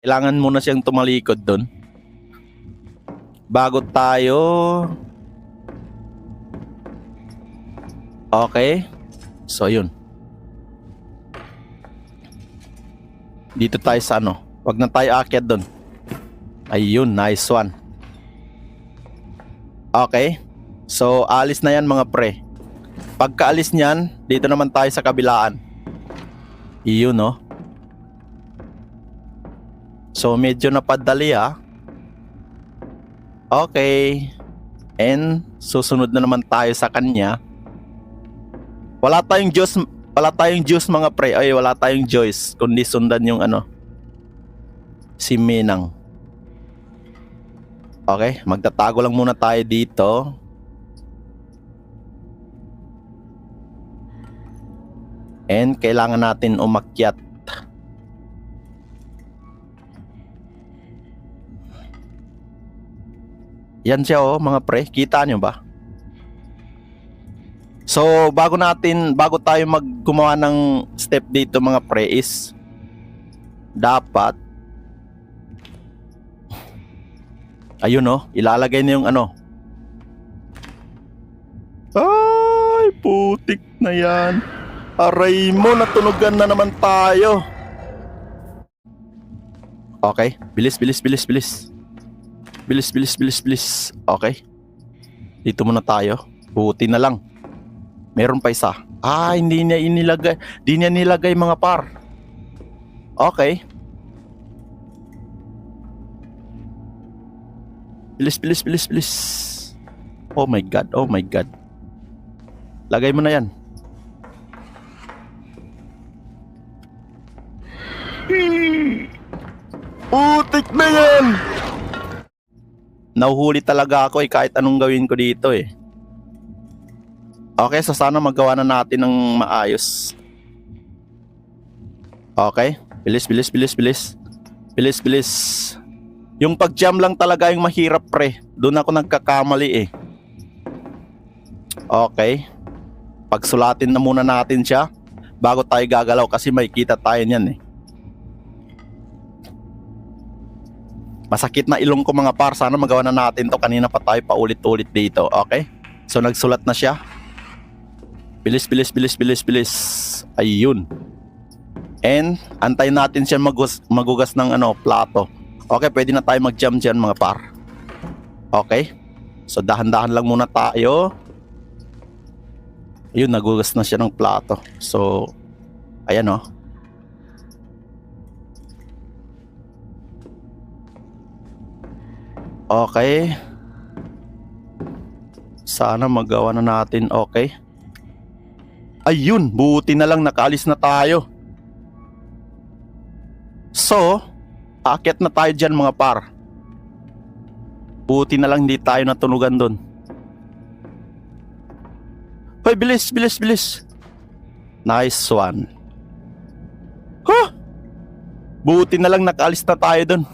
Kailangan muna siyang tumalikod doon bago tayo. Okay. So yun. Dito tayo sa ano. Wag na tayo aakyat doon. Ayun, nice one. Okay. So alis na yan mga pre. Pagkaalis niyan, dito naman tayo sa kabilaan. Iyon no. So medyo napadali ah. Okay. And susunod na naman tayo sa kanya. Wala tayong juice mga pre. Ay, wala tayong choice kundi sundan yung ano, si Minang. Okay, magtatago lang muna tayo dito. And kailangan natin umakyat. Yan siya oh mga pre, kita nyo ba? So bago tayo gumawa ng step dito mga pre is dapat ayun oh, ilalagay na yung ano. Ay, putik na yan. Aray mo, natunugan na naman tayo. Okay, bilis. Bilis. Okay. Dito muna tayo. Buti na lang. Meron pa isa. Ah, hindi niya nilagay mga par. Okay. Bilis. Oh my god. Lagay mo na yan. Putik na yan. Nahuhuli talaga ako kahit anong gawin ko dito eh. Okay, so sana magawa na natin ng maayos. Okay, bilis. Yung pag-jam lang talaga yung mahirap pre. Doon ako nagkakamali eh. Okay, pagsulatin na muna natin siya bago tayo gagalaw kasi may kita tayo niyan eh. Masakit na ilong ko mga par. Sana magawa na natin to. Kanina pa tayo paulit-ulit dito. Okay, so nagsulat na siya. Bilis. Ayun. And antayin natin siya magugas ng ano, plato. Okay, pwede na tayo mag-jam dyan mga par. Okay, so dahan-dahan lang muna tayo. Ayun, nagugas na siya ng plato. So ayan oh. Okay. Sana magawa na natin. Okay. Ayun, buti na lang nakaalis na tayo. So, aakyat na tayo dyan mga par. Buti na lang hindi tayo natunugan doon. Hoy, bilis. Nice one. Huh? Buti na lang nakaalis na tayo doon.